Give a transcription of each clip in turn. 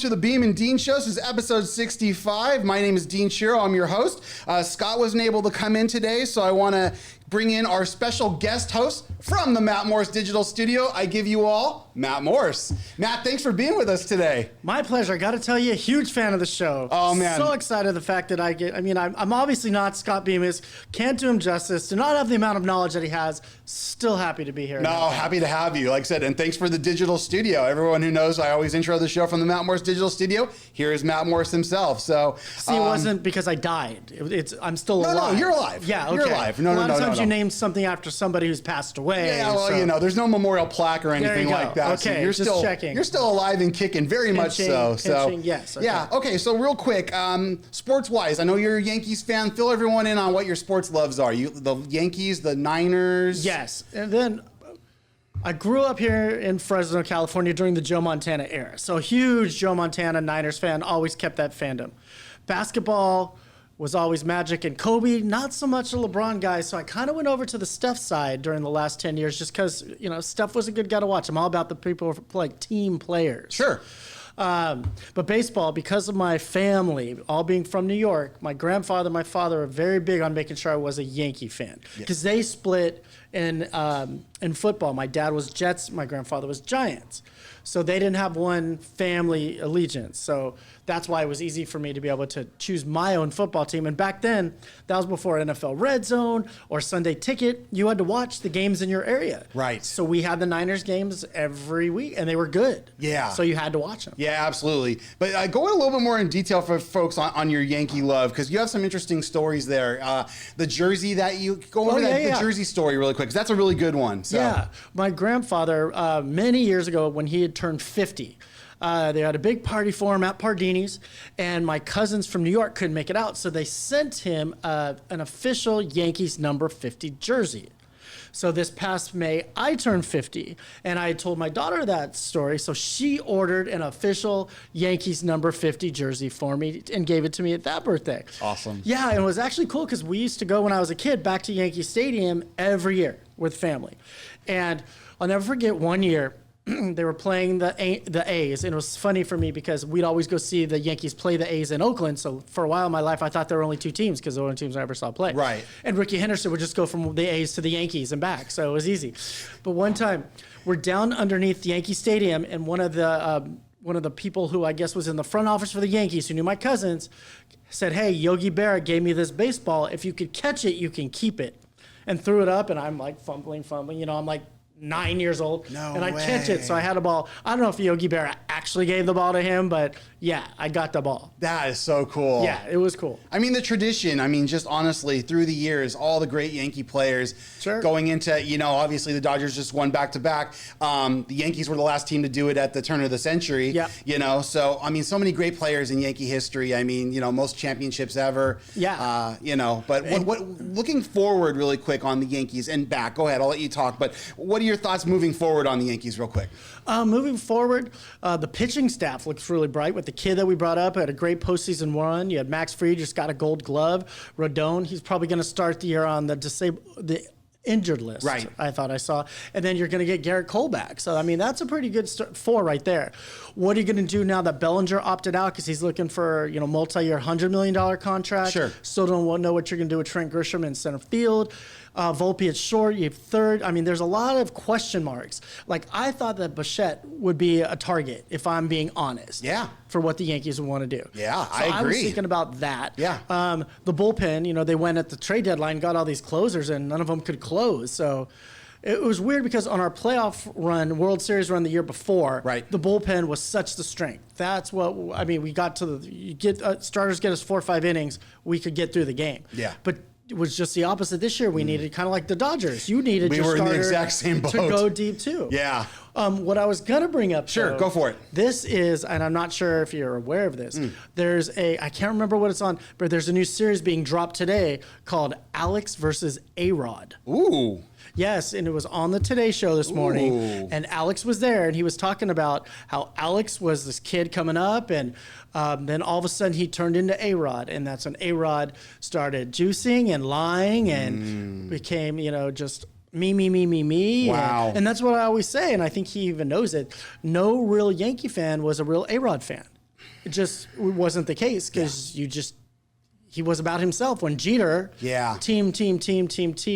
to the Beem and Dean Show. This is episode 65. My name is Dean Shiro. I'm your host. Scott wasn't able to come in today, so I want to bring in our special guest host from the Matt Morse Digital Studio. I give you all Matt Morse. Matt, thanks for being with us today. My pleasure. I got to tell you, a huge fan of the show. Oh, man. So excited the fact that I'm obviously not Scott Bemis. Can't do him justice. Do not have the amount of knowledge that he has. Still happy to be here. No, happy to have you. Like I said, and thanks for the digital studio. Everyone who knows I always intro the show from the Matt Morse Digital Studio. Here is Matt Morse himself. So, see, it wasn't because I died. I'm still alive. No, you're alive. Yeah, okay. You're alive. A lot of times you name something after somebody who's passed away. Yeah, well, there's no memorial plaque or anything like that. Okay, so you're just still checking. You're still alive and kicking, very much so. Yes. Okay. Yeah. Okay. So real quick, sports-wise, I know you're a Yankees fan. Fill everyone in on what your sports loves are. The Yankees, the Niners. Yes, and then I grew up here in Fresno, California during the Joe Montana era. So huge Joe Montana Niners fan, always kept that fandom. Basketball was always Magic and Kobe, not so much a LeBron guy. So I kind of went over to the Steph side during the last 10 years just because, Steph was a good guy to watch. I'm all about the people who like team players. Sure. But baseball, because of my family, all being from New York, my grandfather and my father are very big on making sure I was a Yankee fan because they split in football. My dad was Jets, my grandfather was Giants. So they didn't have one family allegiance. So that's why it was easy for me to be able to choose my own football team. And back then, that was before NFL Red Zone or Sunday Ticket. You had to watch the games in your area. Right. So we had the Niners games every week, and they were good. Yeah. So you had to watch them. Yeah, absolutely. But go in a little bit more in detail for folks on your Yankee love, because you have some interesting stories there. The jersey that you go over the jersey story really quick, because that's a really good one. So. Yeah. My grandfather, many years ago when he had turned 50, they had a big party for him at Pardini's, and my cousins from New York couldn't make it out, so they sent him an official Yankees number 50 jersey. So this past May, I turned 50, and I told my daughter that story, so she ordered an official Yankees number 50 jersey for me and gave it to me at that birthday. Awesome. Yeah, and it was actually cool because we used to go when I was a kid back to Yankee Stadium every year with family. And I'll never forget one year, they were playing the A's, and it was funny for me because we'd always go see the Yankees play the A's in Oakland. So for a while in my life, I thought there were only two teams because the only teams I ever saw play. Right. And Ricky Henderson would just go from the A's to the Yankees and back, so it was easy. But one time, we're down underneath Yankee Stadium, and one of the people who I guess was in the front office for the Yankees, who knew my cousins, said, "Hey, Yogi Berra gave me this baseball. If you could catch it, you can keep it," and threw it up, and I'm like fumbling. I'm like 9 years old, and I catch it. So I had a ball. I don't know if Yogi Berra actually gave the ball to him, but yeah, I got the ball. That is so cool. Yeah, it was cool. I mean, the tradition, just honestly, through the years, all the great Yankee players going into, obviously the Dodgers just won back-to-back. The Yankees were the last team to do it at the turn of the century. Yeah. So, so many great players in Yankee history. Most championships ever. Yeah. But what looking forward really quick on the Yankees and back, go ahead, I'll let you talk, but what are your thoughts moving forward on the Yankees real quick? Moving forward, the pitching staff looks really bright with the kid that we brought up. Had a great postseason run. You had Max Fried, just got a Gold Glove. Rodon, he's probably going to start the year on the injured list. Right. I thought I saw. And then you're going to get Garrett Cole back. So, that's a pretty good four right there. What are you going to do now that Bellinger opted out because he's looking for, multi-year $100 million contract? Sure. Still don't know what you're going to do with Trent Grisham in center field. Volpe at short, you have third. There's a lot of question marks. Like, I thought that Bichette would be a target, if I'm being honest. Yeah. For what the Yankees would want to do. Yeah, so I agree. I was thinking about that. Yeah. The bullpen, they went at the trade deadline, got all these closers, and none of them could close. So it was weird because on our playoff run, World Series run the year before, the bullpen was such the strength. That's what, we got to starters get us 4 or 5 innings, we could get through the game. Yeah. But it was just the opposite this year. We needed kind of like the Dodgers. You needed your starter in the exact same boat to go deep too. Yeah. What I was gonna bring up. Sure, though, go for it. This is, and I'm not sure if you're aware of this. There's I can't remember what it's on, but there's a new series being dropped today called Alex versus A-Rod. Ooh. Yes, and it was on the Today Show this morning, and Alex was there, and he was talking about how Alex was this kid coming up, and then all of a sudden he turned into A-Rod, and that's when A-Rod started juicing and lying and became, just me. Wow. And that's what I always say, and I think he even knows it. No real Yankee fan was a real A-Rod fan. it just wasn't the case because he was about himself. When Jeter, team,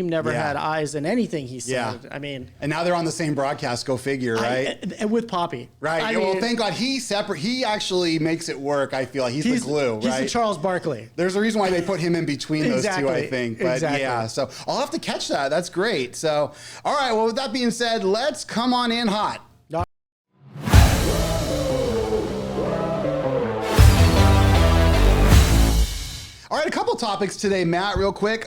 never had eyes in anything he said. Yeah. I mean, and now they're on the same broadcast. Go figure, right? And with Poppy, right? Well, thank God he's separate. He actually makes it work. I feel like he's the glue, He's the Charles Barkley. There's a reason why they put him in between those two, I think. But yeah, so I'll have to catch that. That's great. So, all right. Well, with that being said, let's come on in hot. All right, a couple topics today, Matt, real quick.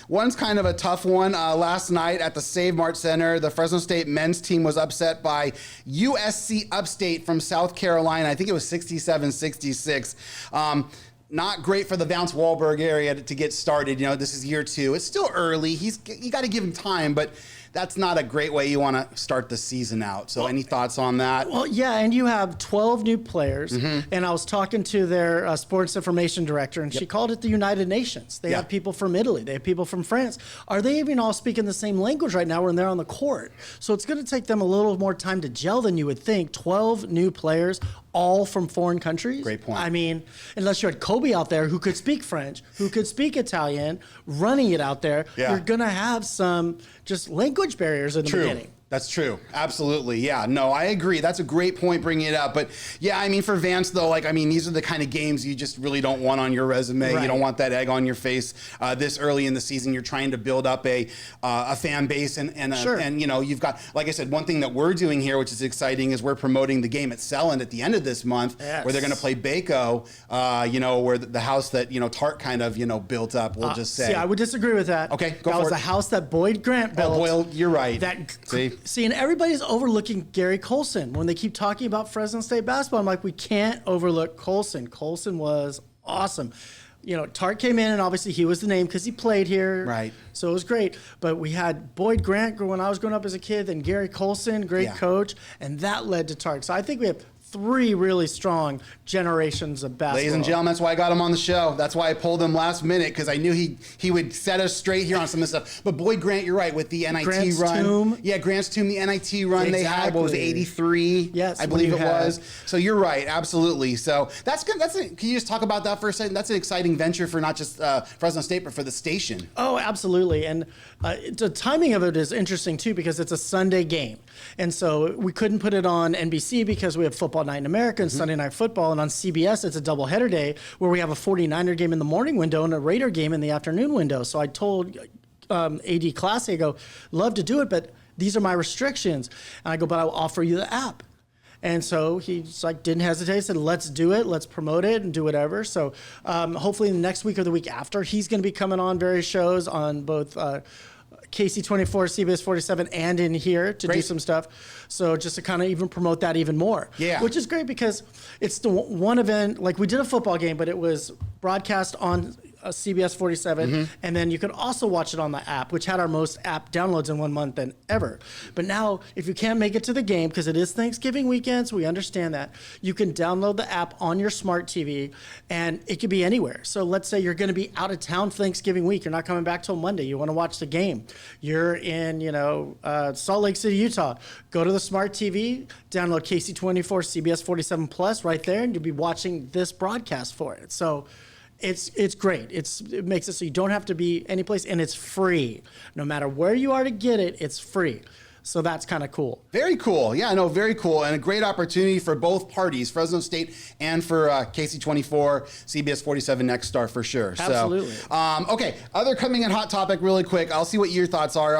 One's kind of a tough one. Last night at the Save Mart Center, the Fresno State men's team was upset by USC Upstate from South Carolina. I think it was 67-66. Not great for the Vance Wahlberg area to get started. You know, this is year 2. It's still early. You got to give him time, but that's not a great way you want to start the season out. So any thoughts on that? Well, yeah, and you have 12 new players. And I was talking to their sports information director, and she called it the United Nations. They have people from Italy. They have people from France. Are they even all speaking the same language right now when they're on the court? So it's going to take them a little more time to gel than you would think. 12 new players, all from foreign countries. Great point. I mean, unless you had Kobe out there who could speak French, who could speak Italian, running it out there, you're going to have some just language barriers in the beginning. That's true. Absolutely. Yeah, no, I agree. That's a great point bringing it up. But yeah, I mean, for Vance, though, these are the kind of games you just really don't want on your resume. Right. You don't want that egg on your face this early in the season. You're trying to build up a fan base. And you know, you've got, like I said, one thing that we're doing here, which is exciting, is we're promoting the game at Selland at the end of this month, where they're going to play Baco, where the house that, Tart kind of, built up, we'll just say. See, I would disagree with that. Okay, go for it. That was the house that Boyd Grant built. Oh, Boyle, you're right. See, and everybody's overlooking Gary Colson. When they keep talking about Fresno State basketball, I'm like, we can't overlook Colson. Colson was awesome. Tart came in, and obviously he was the name because he played here. Right. So it was great. But we had Boyd Grant when I was growing up as a kid, then Gary Colson, great coach, and that led to Tart. So I think we have 3 really strong generations of basketball. Ladies and gentlemen, that's why I got him on the show. That's why I pulled him last minute, because I knew he would set us straight here on some of this stuff. But Boyd Grant, you're right, with the NIT Grant's run. Tomb. Yeah, Grant's Tomb, the NIT run they had, what was it, 83? Yes, I believe it was. So you're right, absolutely. So that's good. Can you just talk about that for a second? That's an exciting venture for not just Fresno State, but for the station. Oh, absolutely. And the timing of it is interesting, too, because it's a Sunday game. And so we couldn't put it on NBC because we have Football Night in America and Sunday Night Football. And on CBS, it's a doubleheader day where we have a 49er game in the morning window and a Raider game in the afternoon window. So I told AD Classy, I go, love to do it, but these are my restrictions. And I go, but I'll offer you the app. And so he didn't hesitate, said, let's do it, let's promote it and do whatever. So hopefully the next week or the week after, he's going to be coming on various shows on both KSEE24 CBS47 and in here to do some stuff. So just to kind of even promote that even more. Yeah. Which is great because it's the one event, like we did a football game, but it was broadcast on CBS 47, and then you could also watch it on the app, which had our most app downloads in 1 month than ever. But now, if you can't make it to the game, because it is Thanksgiving weekend, so we understand that, you can download the app on your smart TV, and it could be anywhere. So let's say you're going to be out of town Thanksgiving week. You're not coming back till Monday. You want to watch the game. You're in, Salt Lake City, Utah. Go to the smart TV, download KSEE24 CBS47 Plus right there, and you'll be watching this broadcast for it. So it's great. It makes it so you don't have to be anyplace, and it's free. No matter where you are to get it, it's free. So that's kind of cool. Very cool. Yeah, no, very cool. And a great opportunity for both parties, Fresno State and for KSEE24, CBS47 Next Star for sure. Absolutely. So, okay, other coming in hot topic really quick. I'll see what your thoughts are.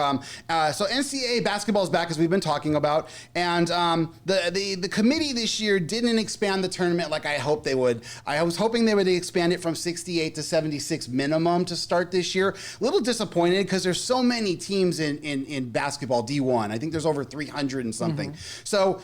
So NCAA basketball is back, as we've been talking about. And the committee this year didn't expand the tournament like I hoped they would. I was hoping they would expand it from 68 to 76 minimum to start this year. A little disappointed because there's so many teams in basketball D1. I think there's over 300 and something. So,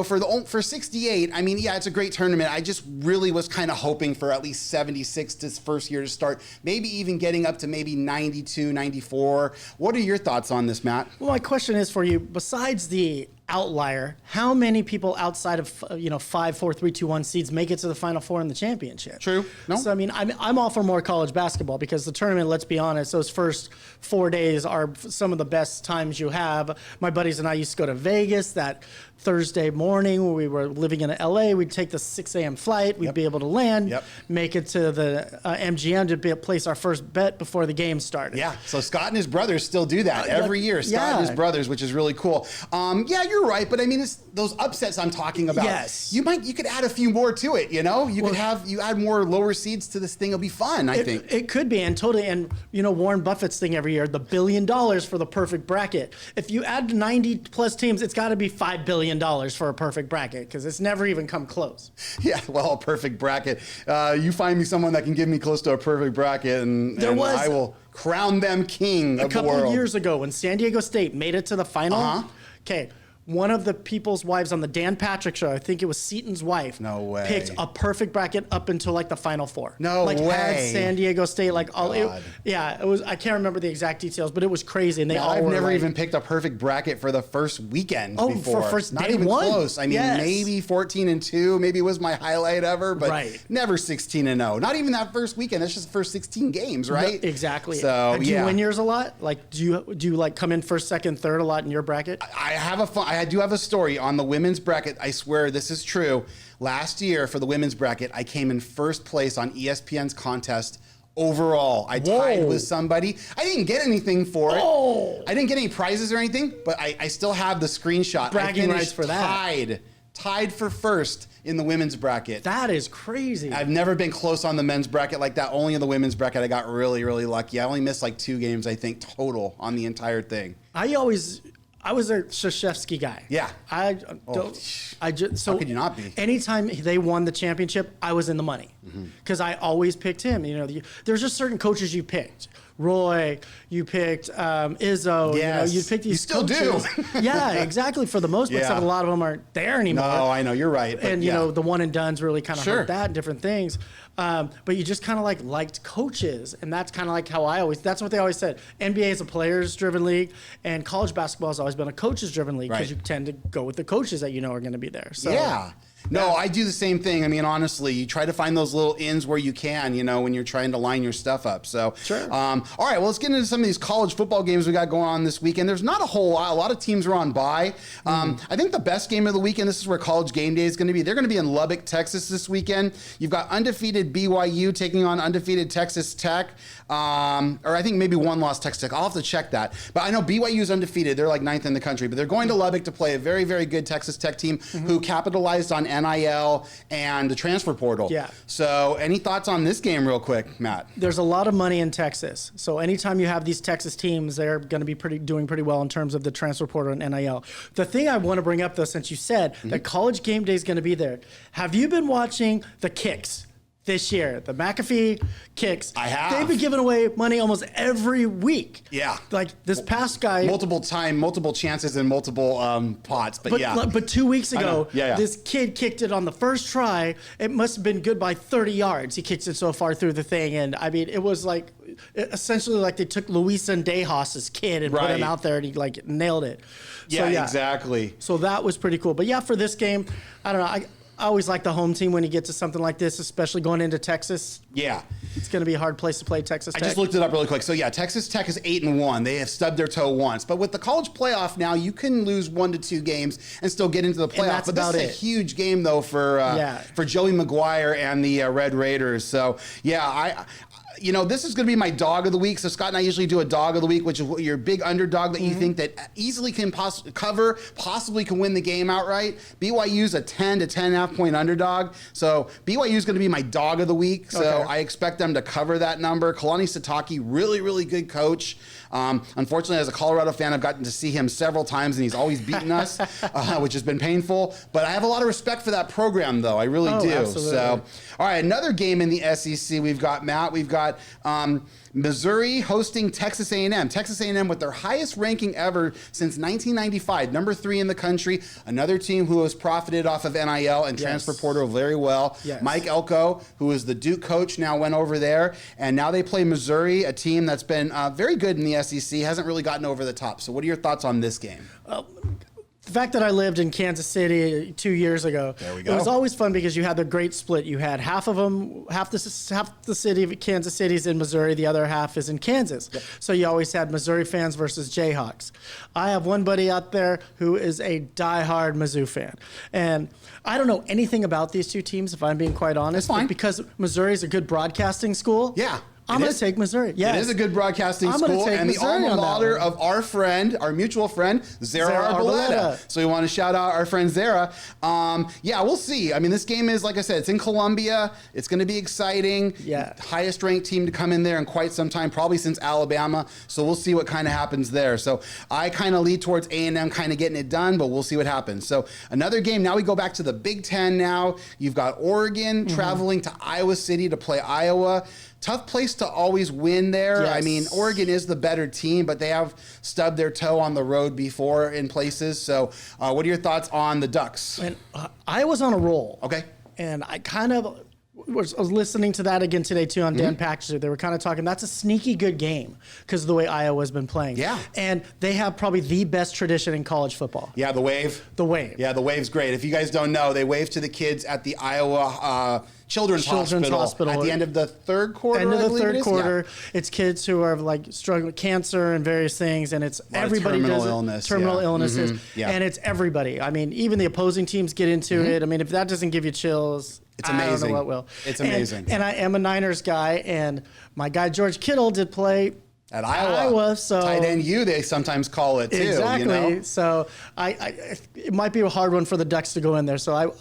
for 68, I mean, yeah, it's a great tournament. I just really was kind of hoping for at least 76 this first year to start, maybe even getting up to maybe 92, 94. What are your thoughts on this, Matt? Well, my question is for you, besides the outlier, how many people outside of 5, 4, 3, 2, 1 seeds make it to the Final Four in the championship? True. No. So I mean, I'm all for more college basketball because the tournament, let's be honest, those first 4 days are some of the best times you have. My buddies and I used to go to Vegas. That Thursday morning when we were living in LA. We'd take the 6 a.m. flight. We'd be able to land, make it to the MGM to place our first bet before the game started. Yeah, so Scott and his brothers still do that every year. Scott and his brothers, which is really cool. Yeah, you're right, but I mean, it's those upsets I'm talking about. Yes. You could add a few more to it, you know? You add more lower seeds to this thing. It'll be fun, I think. It could be, and totally, and you know, Warren Buffett's thing every year, the $1 billion for the perfect bracket. If you add 90 plus teams, it's got to be $5 billion for a perfect bracket, because it's never even come close. Yeah, well, a perfect bracket. You find me someone that can give me close to a perfect bracket, and I will crown them king of the world. A couple years ago, when San Diego State made it to the final, one of the people's wives on the Dan Patrick show, I think it was Seaton's wife, picked a perfect bracket up until like the Final Four. No way. Had San Diego State it was. I can't remember the exact details, but it was crazy. And I've never even picked a perfect bracket for the first weekend before. For first not day even one. close. I mean, maybe 14-2, maybe was my highlight ever, but never 16-0. Not even that first weekend. That's just the first 16 games, right? No, exactly. So do you win yours a lot? Like, do you like come in first, second, third a lot in your bracket? I do have a story on the women's bracket. I swear this is true. Last year for the women's bracket, I came in first place on ESPN's contest overall. I tied with somebody. I didn't get anything for it. I didn't get any prizes or anything, but I still have the screenshot. Bragging rights for that. Tied for first in the women's bracket. That is crazy. I've never been close on the men's bracket like that. Only in the women's bracket, I got really, really lucky. I only missed like 2 games, I think, total on the entire thing. I was a Krzyzewski guy. Yeah. How could you not be? Anytime they won the championship, I was in the money because I always picked him. You know, there's just certain coaches you picked. Roy, you picked Izzo. Yes. You picked these. You still coaches. do. Yeah, exactly. For the most part, except a lot of them aren't there anymore. No, I know you're right. And you know, the one and done's really kind of hurt that and different things. But you just kind of liked coaches, and that's kind of like how that's what they always said. NBA is a players-driven league, and college basketball has always been a coaches-driven league because you tend to go with the coaches that you know are going to be there. So No, I do the same thing. I mean, honestly, you try to find those little ins where you can, you know, when you're trying to line your stuff up. So, all right, well, let's get into some of these college football games we got going on this weekend. There's not a whole lot. A lot of teams are on bye. I think the best game of the weekend, this is where College Game Day is going to be. They're going to be in Lubbock, Texas this weekend. You've got undefeated BYU taking on undefeated Texas Tech. Or I think maybe one-loss Texas Tech. I'll have to check that. But I know BYU is undefeated. They're like 9th in the country. But they're going to Lubbock to play a very, very good Texas Tech team who capitalized on NIL and the transfer portal. Yeah. So any thoughts on this game real quick, Matt? There's a lot of money in Texas. So anytime you have these Texas teams, they're going to be doing pretty well in terms of the transfer portal and NIL. The thing I want to bring up, though, since you said that College Game Day is going to be there, have you been watching the kicks this year? The McAfee kicks. I have. They've been giving away money almost every week. Yeah. Like this past guy. Multiple chances and multiple pots. But 2 weeks ago, this kid kicked it on the first try. It must have been good by 30 yards. He kicked it so far through the thing. And I mean, it was like essentially like they took Luis Sandejos' kid and put him out there and he like nailed it. Yeah, exactly. So that was pretty cool. But yeah, for this game, I don't know. I always like the home team when you get to something like this, especially going into Texas. Yeah. It's going to be a hard place to play Texas Tech. I just looked it up really quick. So yeah, Texas Tech is 8-1. They have stubbed their toe once. But with the college playoff now, you can lose 1 to 2 games and still get into the playoff. And that's but this about is a huge game though for Joey McGuire and the Red Raiders. So yeah, you know, this is going to be my dog of the week. So Scott and I usually do a dog of the week, which is your big underdog that you think that easily can possibly can win the game outright. BYU's a 10 to 10.5 point underdog. So BYU is going to be my dog of the week. So I expect them to cover that number. Kalani Sitake, really, really good coach. Unfortunately, as a Colorado fan, I've gotten to see him several times, and he's always beaten us, which has been painful. But I have a lot of respect for that program, though. I really do. Absolutely. So, all right, another game in the SEC. We've got, Matt, we've got Missouri hosting Texas A&M. Texas A&M with their highest ranking ever since 1995, number 3 in the country. Another team who has profited off of NIL and transfer portal very well. Yes. Mike Elko, who is the Duke coach, now went over there, and now they play Missouri, a team that's been very good in the SEC, hasn't really gotten over the top. So what are your thoughts on this game? fact that I lived in Kansas City 2 years ago, There we go. it was always fun because you had the great split. You had half the city of Kansas City is in Missouri, the other half is in Kansas. Yep. So you always had Missouri fans versus Jayhawks. I have one buddy out there who is a diehard Mizzou fan, and I don't know anything about these two teams, if I'm being quite honest. That's fine. But because Missouri is a good broadcasting school. Yeah. I'm going to take Missouri. Yes. It is a good broadcasting school, and the alma mater of our friend, our mutual friend, Zara Arboleda. So we want to shout out our friend Zara. Yeah, we'll see. I mean, this game is, like I said, it's in Columbia. It's going to be exciting. Yeah. Highest ranked team to come in there in quite some time, probably since Alabama. So we'll see what kind of happens there. So I kind of lead towards A&M kind of getting it done, but we'll see what happens. So another game. Now we go back to the Big Ten now. You've got Oregon traveling to Iowa City to play Iowa. Tough place to always win there. Yes. I mean, Oregon is the better team, but they have stubbed their toe on the road before in places. So what are your thoughts on the Ducks? And Iowa's on a roll. Okay. And I kind of was listening to that again today, too, on Dan Paxter. They were kind of talking, that's a sneaky good game because of the way Iowa's been playing. Yeah. And they have probably the best tradition in college football. Yeah, the Wave. The Wave. Yeah, the Wave's great. If you guys don't know, they wave to the kids at the Iowa Children's Hospital at the end of the third quarter. End of the third quarter. Yeah. It's kids who are like struggling with cancer and various things, and it's everybody terminal does it. Terminal illnesses. Yeah. And it's everybody. I mean, even the opposing teams get into it. I mean, if that doesn't give you chills, it's amazing. I don't know what will. It's amazing. And I am a Niners guy, and my guy George Kittle did play at Iowa, so tight end U, they sometimes call it too. Exactly. You know? So it might be a hard one for the Ducks to go in there. So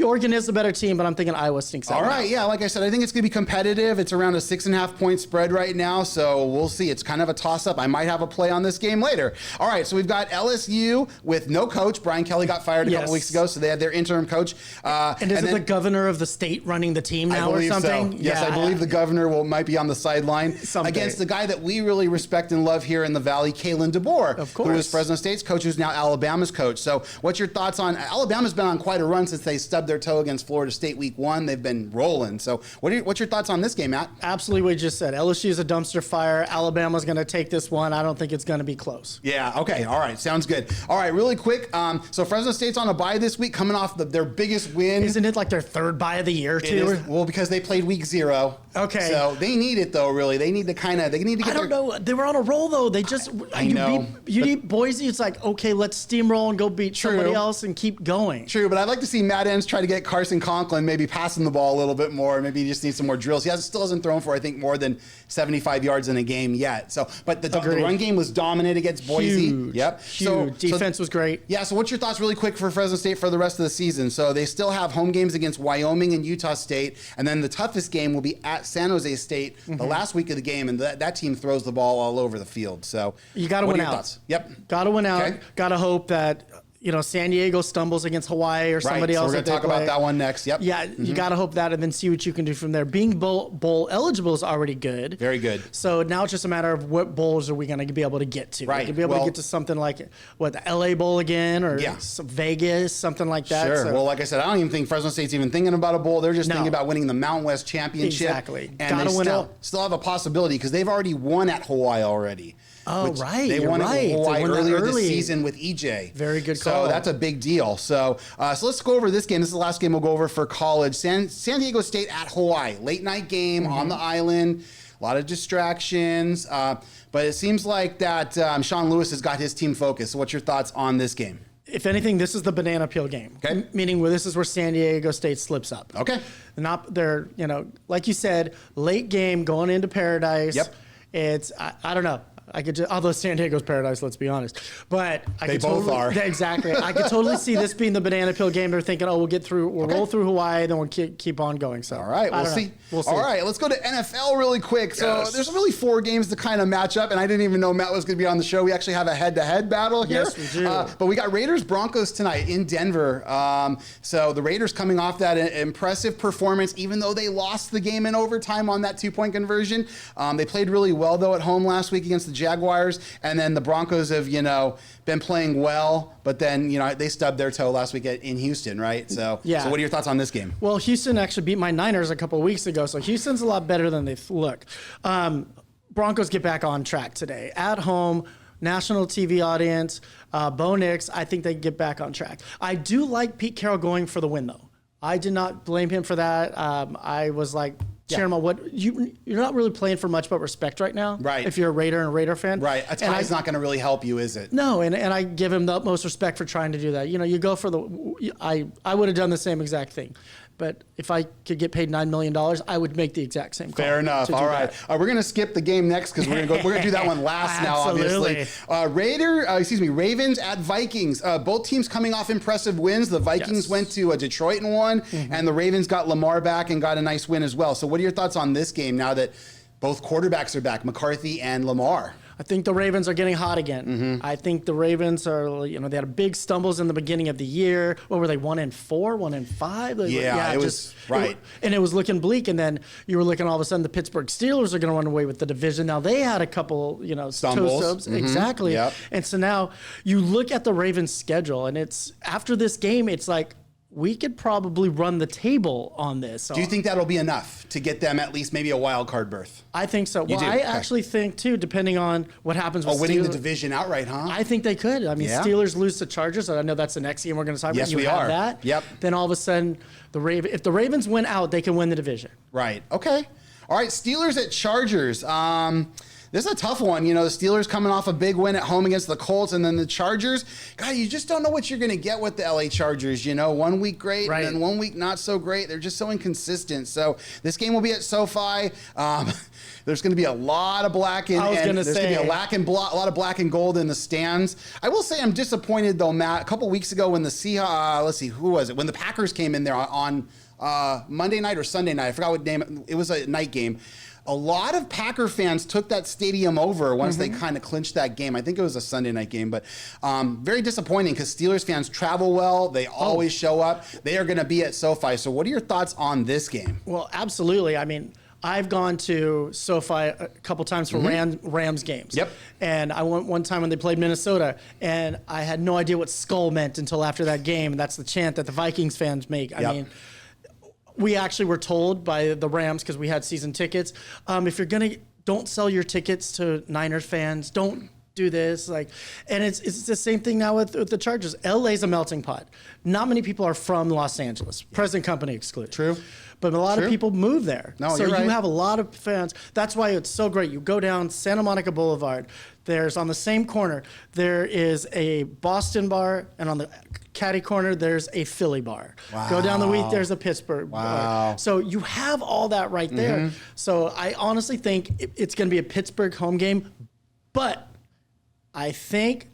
Oregon is the better team, but I'm thinking Iowa stinks out. All right, yeah, like I said, I think it's going to be competitive. It's around a 6.5 point spread right now, so we'll see. It's kind of a toss-up. I might have a play on this game later. All right, so we've got LSU with no coach. Brian Kelly got fired a couple weeks ago, so they had their interim coach. And is it the governor of the state running the team now or something? So. Yes, I believe the governor might be on the sideline against the guy that we really respect and love here in the Valley, Kalen DeBoer, of course, who was Fresno State's coach, who's now Alabama's coach. So what's your thoughts on Alabama's been on quite a run since they stubbed their toe against Florida State week 1. They've been rolling. So what's your thoughts on this game, Matt? Absolutely what you just said. LSU is a dumpster fire. Alabama's going to take this one. I don't think it's going to be close. Yeah, okay. All right. Sounds good. All right, really quick. So Fresno State's on a bye this week, coming off their biggest win. Isn't it like their third bye of the year, too? Well, because they played week 0. Okay. So they need it, though, really. They need to get I don't know. They were on a roll, though. They just... I know. You beat Boise. It's like, okay, let's steamroll and go beat somebody else and keep going. True, but I'd like to see Matt Enns try to get Carson Conklin maybe passing the ball a little bit more. Maybe he just needs some more drills. He still hasn't thrown for, I think, more than 75 yards in a game yet. So, but the run game was dominant against Boise. Huge. Yep. Huge. Defense was great. Yeah, so what's your thoughts really quick for Fresno State for the rest of the season? So they still have home games against Wyoming and Utah State, and then the toughest game will be at San Jose State the last week of the game, and that team throws the ball all over the field. So you got to win out. Thoughts? Yep. Got to win out. Okay. Got to hope that San Diego stumbles against Hawaii or somebody else. We're going to talk about that one next. Yep. Yeah, you got to hope that and then see what you can do from there. Being bowl eligible is already good. Very good. So now it's just a matter of what bowls are we going to be able to get to. Right. To be able to get to something like, the LA Bowl again or Vegas, something like that. Sure. So, well, like I said, I don't even think Fresno State's even thinking about a bowl. They're just thinking about winning the Mountain West Championship. Exactly. And got to win out. Still have a possibility because they've already won at Hawaii already. Oh, right. They won at Hawaii earlier this season with EJ. Very good call. So that's a big deal. So let's go over this game. This is the last game we'll go over for college. San Diego State at Hawaii. Late night game on the island. A lot of distractions. But it seems like that Sean Lewis has got his team focused. So what's your thoughts on this game? If anything, this is the banana peel game. Okay. Meaning this is where San Diego State slips up. Okay. They're, like you said, late game going into Paradise. Yep. It's, I don't know. Although San Diego's paradise, let's be honest. But they both are. Exactly. I could totally see this being the banana peel game. They're thinking, we'll roll through Hawaii, then we'll keep on going. So, all right, we'll see. All right, let's go to NFL really quick. So there's really 4 games to kind of match up, and I didn't even know Matt was going to be on the show. We actually have a head-to-head battle here. Yes, we do. But we got Raiders-Broncos tonight in Denver. So the Raiders coming off that impressive performance, even though they lost the game in overtime on that 2-point conversion. They played really well, though, at home last week against the Jaguars, and then the Broncos have, been playing well, but then, they stubbed their toe last week in Houston, right? So, yeah. So what are your thoughts on this game? Well, Houston actually beat my Niners a couple of weeks ago, so Houston's a lot better than they look. Broncos get back on track today. At home, national TV audience, Bo Nix, I think they can get back on track. I do like Pete Carroll going for the win, though. I did not blame him for that. I was like, cheering him on. You're not really playing for much but respect right now. Right. If you're a Raider and a Raider fan. Right. A tie's not going to really help you, is it? No, and I give him the utmost respect for trying to do that. You go for I would have done the same exact thing. But if I could get paid $9 million, I would make the exact same call. Fair enough. All right. We're going to skip the game next because we're going to do that one last now, obviously. Ravens at Vikings. Both teams coming off impressive wins. The Vikings went to Detroit and won, and the Ravens got Lamar back and got a nice win as well. So what are your thoughts on this game now that both quarterbacks are back, McCarthy and Lamar? I think the Ravens are getting hot again. I think the Ravens are, they had big stumbles in the beginning of the year. What were they, 1-4, 1-5? It was right. And it was looking bleak. And then you were looking all of a sudden the Pittsburgh Steelers are going to run away with the division. Now they had a couple, stumbles. Exactly. Yep. And so now you look at the Ravens schedule and it's after this game, it's like, we could probably run the table on this. Do you think that'll be enough to get them at least maybe a wild card berth? I think so. I actually think, too, depending on what happens with winning the division outright, huh? I think they could. I mean, Steelers lose to Chargers. I know that's the next game we're going to talk about. Yes, we are. That. Yep. Then all of a sudden, if the Ravens win out, they can win the division. Right. Okay. All right, Steelers at Chargers. This is a tough one. The Steelers coming off a big win at home against the Colts, and then the Chargers. God, you just don't know what you're going to get with the LA Chargers. 1 week great, and then 1 week not so great. They're just so inconsistent. So this game will be at SoFi. There's going to be a lot of black and there's going to be a lot of black and gold in the stands. I will say I'm disappointed though, Matt. A couple weeks ago when the Seahawks, let's see, who was it? When the Packers came in there on Monday night or Sunday night, I forgot what name. It was a night game. A lot of Packer fans took that stadium over once they kind of clinched that game. I think it was a Sunday night game, but very disappointing because Steelers fans travel well. They always show up. They are going to be at SoFi. So what are your thoughts on this game? Well, absolutely. I mean, I've gone to SoFi a couple times for Rams games. Yep. And I went one time when they played Minnesota, and I had no idea what skull meant until after that game. That's the chant that the Vikings fans make. I mean, we actually were told by the Rams, because we had season tickets, if you're going to, don't sell your tickets to Niners fans. Don't do this. And it's the same thing now with the Chargers. LA's a melting pot. Not many people are from Los Angeles, present company excluded. True. But a lot of people move there. No, so you're right. You have a lot of fans. That's why it's so great. You go down Santa Monica Boulevard. There's on the same corner, there is a Boston bar, and on the caddy corner, there's a Philly bar. Wow. Go down the week, there's a Pittsburgh bar. So you have all that right there. So I honestly think it's going to be a Pittsburgh home game, but I think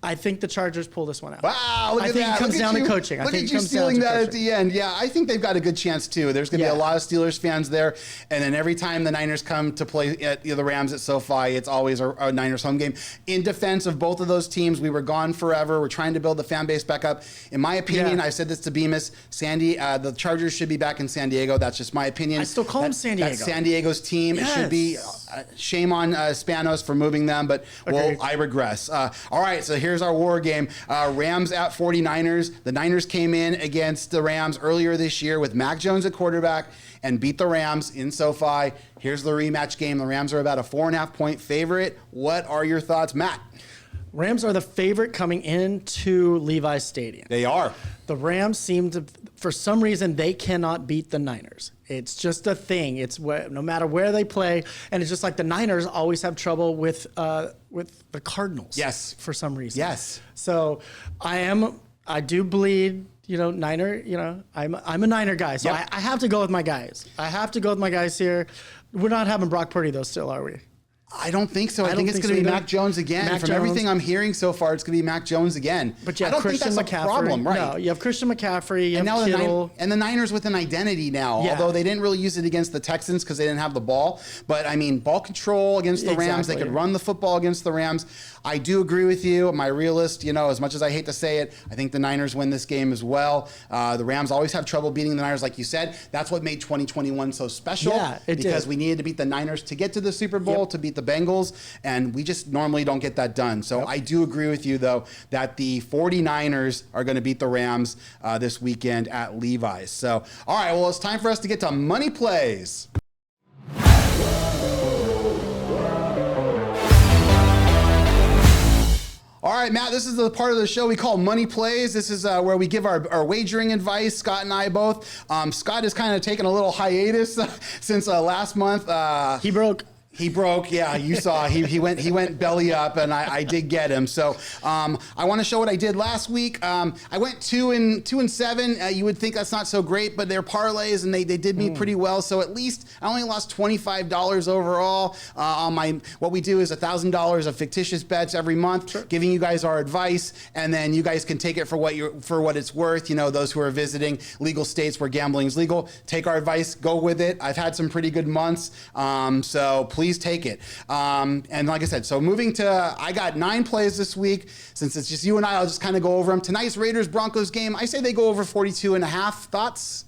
the Chargers pull this one out. Wow, look at that. I think it comes down to coaching. Look at you stealing that at the end. Yeah, I think they've got a good chance, too. There's going to be a lot of Steelers fans there. And then every time the Niners come to play at the Rams at SoFi, it's always a Niners home game. In defense of both of those teams, we were gone forever. We're trying to build the fan base back up. In my opinion, I said this to Bemis, the Chargers should be back in San Diego. That's just my opinion. I still call them San Diego. That's San Diego's team. Yes. It should be shame on Spanos for moving them, but I regress. All right, so here's our war game. Rams at 49ers. The Niners came in against the Rams earlier this year with Mac Jones at quarterback and beat the Rams in SoFi. Here's the rematch game. The Rams are about a 4.5-point favorite. What are your thoughts, Matt? Rams are the favorite coming into Levi's Stadium. They are. The Rams seem to, for some reason, they cannot beat the Niners. It's just a thing. It's no matter where they play, and it's just like the Niners always have trouble with the Cardinals. Yes. For some reason. Yes. So I do bleed. Niner. I'm a Niner guy, so I have to go with my guys. I have to go with my guys here. We're not having Brock Purdy though, still, are we? I don't think so. I think it's going to be Mac Jones again. From everything I'm hearing so far, it's going to be Mac Jones again. But you have Christian McCaffrey. Problem, right? No, you have Christian McCaffrey. You have Kittle. And the Niners with an identity now, although they didn't really use it against the Texans because they didn't have the ball. But, I mean, ball control against the Rams. They could run the football against the Rams. I do agree with you. My realist, as much as I hate to say it, I think the Niners win this game as well. The Rams always have trouble beating the Niners, like you said. That's what made 2021 so special. Yeah, it because did. We needed to beat the Niners to get to the Super Bowl, to beat the Bengals. And we just normally don't get that done. So I do agree with you, though, that the 49ers are going to beat the Rams this weekend at Levi's. So, all right, well, it's time for us to get to Money Plays. right, Matt, this is the part of the show we call Money Plays. This is where we give our wagering advice, Scott and I both. Scott has kind of taken a little hiatus since last month. He broke. He broke, yeah. You saw he went belly up, and I did get him. So I want to show what I did last week. I went 2-7. You would think that's not so great, but they're parlays, and they did me pretty well. So at least I only lost $25 overall. On what we do is $1,000 of fictitious bets every month, giving you guys our advice, and then you guys can take it for what it's worth. You know, those who are visiting legal states where gambling is legal, take our advice, go with it. I've had some pretty good months, so please take it. And like I said, so moving to, I got 9 plays this week. Since it's just you and I'll just kind of go over them. Tonight's Raiders-Broncos game, I say they go over 42.5. Thoughts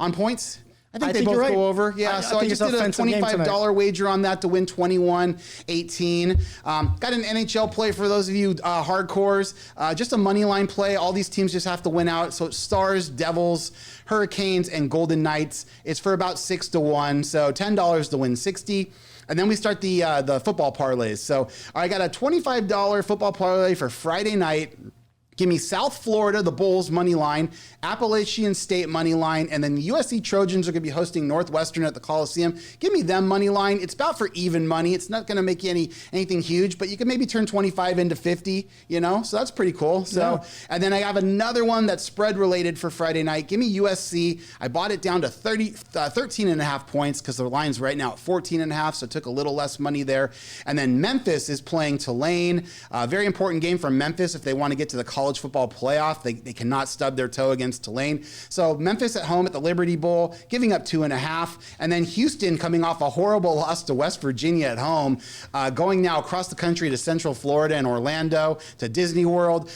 on points? I think they both go over. Yeah, so I just did a $25 wager on that to win 21-18. Got an NHL play for those of you hardcores. Just a money line play. All these teams just have to win out. So Stars, Devils, Hurricanes, and Golden Knights. It's for about 6-1. So $10 to win 60. And then we start the football parlays. So I got a $25 football parlay for Friday night. Give me South Florida, the Bulls money line, Appalachian State money line, and then the USC Trojans are going to be hosting Northwestern at the Coliseum. Give me them money line. It's about for even money. It's not going to make you anything huge, but you can maybe turn 25 into 50, you know? So that's pretty cool. So, and then I have another one that's spread related for Friday night. Give me USC. I bought it down to 13.5 points because the line's right now at 14.5, so it took a little less money there. And then Memphis is playing Tulane. Very important game for Memphis if they want to get to the college football playoff. They cannot stub their toe against Tulane. So Memphis at home at the Liberty Bowl, giving up 2.5. And then Houston coming off a horrible loss to West Virginia at home, going now across the country to Central Florida and Orlando to Disney World.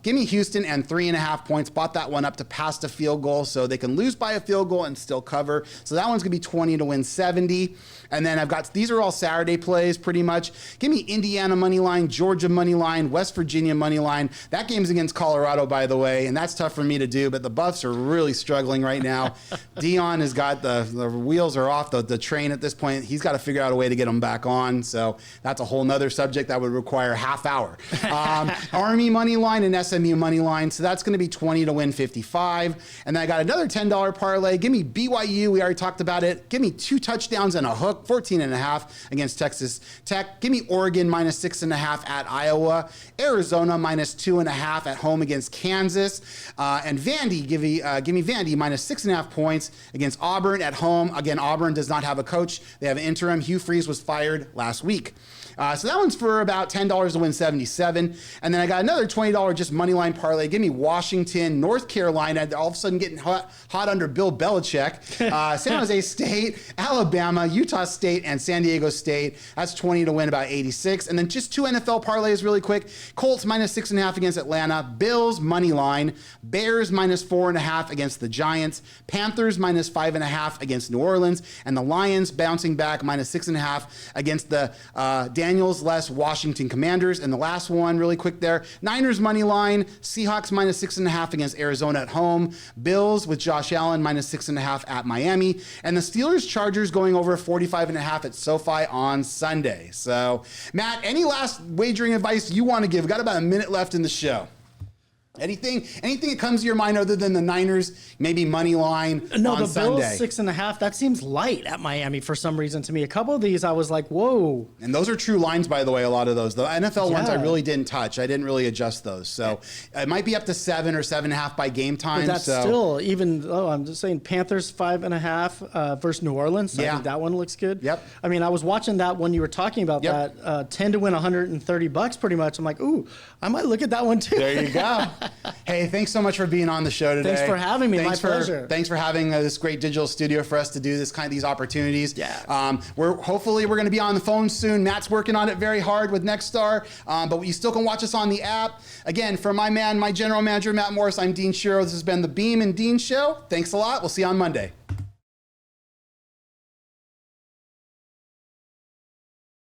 Give me Houston and 3.5 points. Bought that one up to past a field goal so they can lose by a field goal and still cover. So that one's going to be 20 to win 70. And then I've got, these are all Saturday plays pretty much. Give me Indiana money line, Georgia money line, West Virginia money line. That game's against Colorado, by the way, and that's tough for me to do, but the Buffs are really struggling right now. Dion has got the wheels are off the train at this point. He's got to figure out a way to get them back on. So that's a whole nother subject that would require a half hour. Army money line and SMU money line. So that's going to be 20 to win 55. And then I got another $10 parlay. Give me BYU. We already talked about it. Give me 2 touchdowns and a hook. 14.5 against Texas Tech. Give me Oregon minus 6.5 at Iowa. Arizona minus 2.5 at home against Kansas. And Vandy, give me Vandy minus 6.5 points against Auburn at home. Again, Auburn does not have a coach. They have an interim. Hugh Freeze was fired last week. So that one's for about $10 to win 77. And then I got another $20 just money line parlay. Give me Washington, North Carolina. They're all of a sudden getting hot under Bill Belichick. San Jose State, Alabama, Utah State, and San Diego State. That's 20 to win about 86. And then just 2 NFL parlays really quick. Colts minus 6.5 against Atlanta. Bills money line. Bears minus 4.5 against the Giants. Panthers minus 5.5 against New Orleans. And the Lions bouncing back minus 6.5 against the Daniels less Washington Commanders. And the last one really quick there. Niners money line. Seahawks minus 6.5 against Arizona at home. Bills with Josh Allen minus 6.5 at Miami. And the Steelers Chargers going over 45.5 at SoFi on Sunday. So, Matt, any last wagering advice you want to give? We've got about a minute left in the show. Anything that comes to your mind other than the Niners, maybe money line on Sunday? No, the Bills 6.5. That seems light at Miami for some reason to me. A couple of these, I was like, whoa. And those are true lines, by the way. A lot of those, the NFL ones, I really didn't touch. I didn't really adjust those, so it might be up to 7 or 7.5 by game time. But that's still even. Oh, I'm just saying Panthers 5.5 versus New Orleans. I think that one looks good. Yep. I mean, I was watching that when you were talking about that 10 to win $130 pretty much. I'm like, ooh, I might look at that one too. There you go. Hey, thanks so much for being on the show today. Thanks for having me. My pleasure. Thanks for having this great digital studio for us to do these opportunities. Yeah. We're going to be on the phone soon. Matt's working on it very hard with Nexstar, but you still can watch us on the app. Again, for my general manager, Matt Morse, I'm Dean Shiro. This has been the Beem and Dean Show. Thanks a lot. We'll see you on Monday.